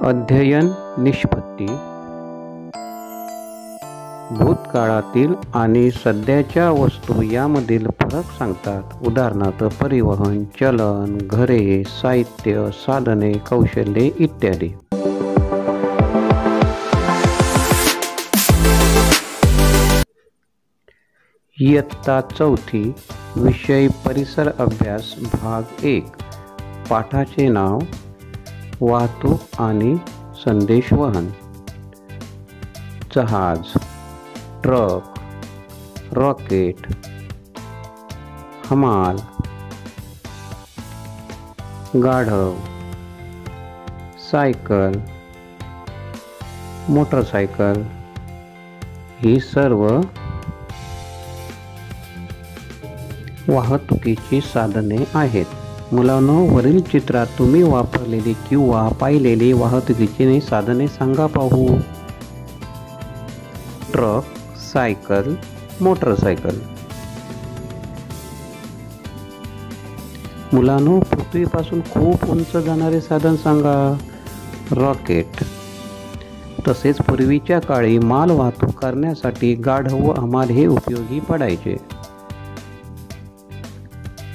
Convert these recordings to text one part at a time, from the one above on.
अध्ययन निष्पत्ती भूतकाळातील आणि सध्याच्या वस्तू यामधील फरक सांगतात. उदाहरणार्थ परिवहन, चलन, घरे, साहित्य, साधने, कौशल्ये इत्यादी. इयत्ता चौथी, विषय परिसर अभ्यास, भाग 1. पाठाचे नाव वाहतूक आणि संदेशवहन. जहाज, ट्रक, रॉकेट, हमाल, गाढव, सायकल, मोटरसायकल ही सर्व वाहतुकीची साधने आहेत. मुलांनो, वरील चित्रात तुम्ही वापरलेली किंवा पाहिलेली वाहतुकीची साधने सांगा पाहू. Truck, cycle, motorcycle. मुलांनो, पृथ्वीपासून खूप उंच जाणारे साधन सांगा. रॉकेट. तसेच पूर्वीच्या काळी माल वाहतूक करण्यासाठी गाढव व हमाल हे उपयोगी पडायचे.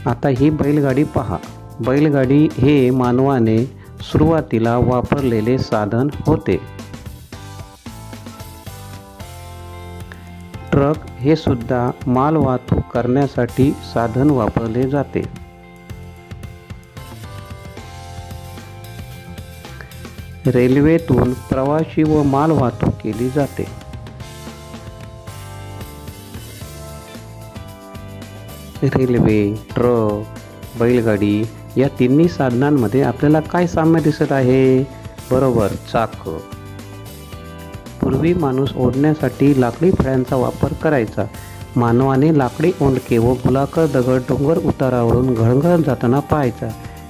आता ही बैलगाडी पहा. बैलगाडी हे मानवाने सुरुवातीला वापरलेले साधन होते. ट्रक हे सुद्धा माल वाहतूक करण्यासाठी साधन वापरले जाते. रेल्वेतून प्रवासी व माल वाहतूक केली जाते. रेल्वे, ट्रक, बैलगाडी या तिन्ही साधनांमध्ये आपल्याला काय साम्य दिसत आहे? बरोबर, चाक. पूर्वी माणूस ओढण्यासाठी लाकडी फळ्यांचा वापर करायचा. मानवाने लाकडी ओंडके व गोलाकार दगड डोंगर उतारावरून घळघळत जाताना पाहायचा.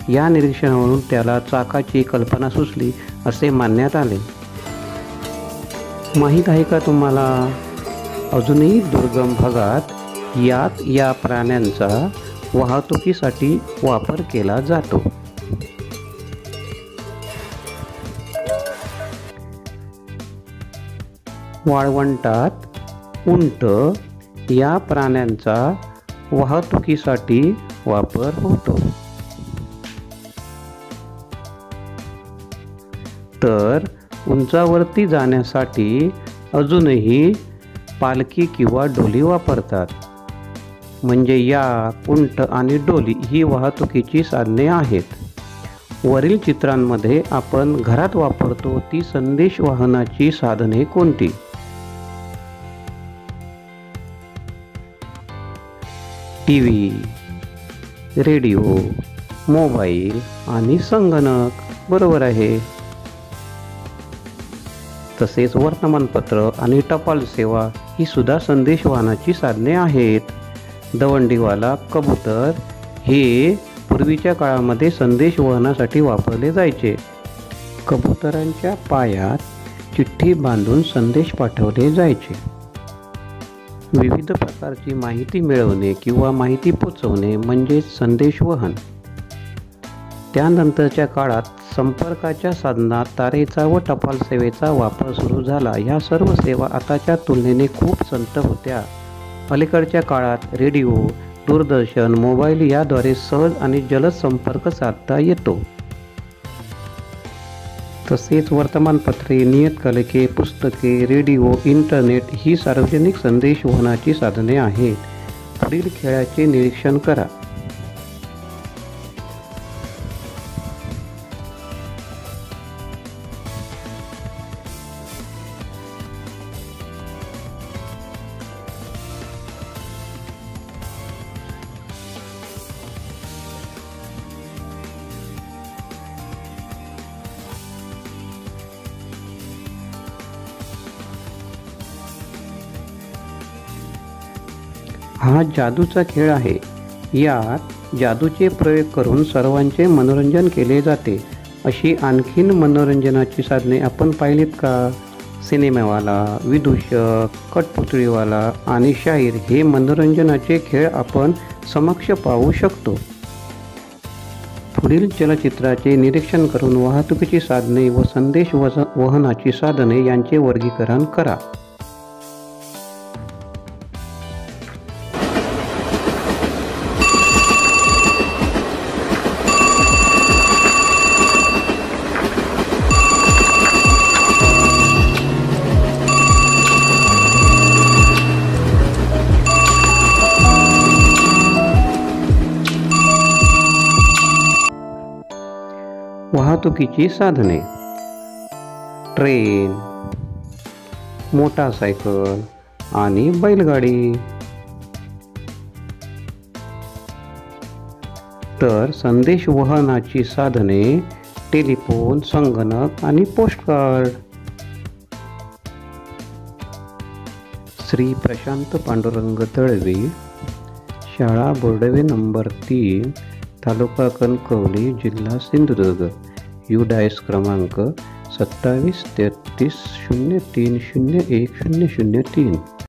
या निरीक्षणावरून त्याला चाकाची कल्पना सुचली असे मानण्यात आले. माहीत आहे का तुम्हाला, अजूनही दुर्गम भागात या प्राण्यांचा वाहतुकीसाठी वापर केला जातो. वाळवंटात उंट या प्राण्यांचा वाहतुकीसाठी वापर होतो. तर उंचावरती जाण्यासाठी अजूनही पालखी किंवा डोली वापरतात. म्हणजे याक, उंट आणि डोली ही वाहतुकीची साधने आहेत. वरील चित्रांमध्ये आपण घरात वापरतो ती संदेश वाहनाची साधने कोणती? टीव्ही, रेडिओ, मोबाईल आणि संगणक. बरोबर आहे. तसेच वर्तमानपत्र आणि टपाल सेवा ही सुद्धा संदेश वाहनाची साधने आहेत. दवंडीवाला, कबूतर हे पूर्वीच्या काळामध्ये संदेश वहनासाठी वापरले जायचे. कबुतरांच्या पायात चिठ्ठी बांधून संदेश पाठवले जायचे. विविध प्रकारची माहिती मिळवणे किंवा माहिती पोचवणे म्हणजे संदेशवहन. त्यानंतरच्या काळात संपर्काच्या साधनात तारेचा व टपाल सेवेचा वापर सुरू झाला. ह्या सर्व सेवा आताच्या तुलनेने खूप संथ होत्या. अलीकडच्या काळात रेडिओ, दूरदर्शन, मोबाईल याद्वारे सहज आणि जलद संपर्क साधता येतो. तसेच वर्तमानपत्रे, नियतकालिके, पुस्तके, रेडिओ, इंटरनेट ही सार्वजनिक संदेश वहनाची साधने आहेत. पुढील खेळाचे निरीक्षण करा. हा जादूचा खेळ आहे. यात जादूचे प्रयोग करून सर्वांचे मनोरंजन केले जाते. अशी आणखीन मनोरंजनाची साधने आपण पाहिलीत का? सिनेमावाला, विदूषक, कठपुतळीवाला आणि शाहीर हे मनोरंजनाचे खेळ आपण समक्ष पाहू शकतो. पुढील चलचित्राचे निरीक्षण करून वाहतुकीची साधने व संदेश वहनाची साधने यांचे वर्गीकरण करा. वाहतुकीची साधने: ट्रेन, मोटारसायकल आणि बैलगाडी. तर संदेश वहनाची साधने टेलिफोन, संगणक आणि पोस्टकार्ड. श्री प्रशांत पांडुरंग दळवे, शाळा बोर्डवे नंबर 3, तालुका कणकवली, जिल्हा सिंधुदुर्ग. UDIS क्रमांक 273303010003.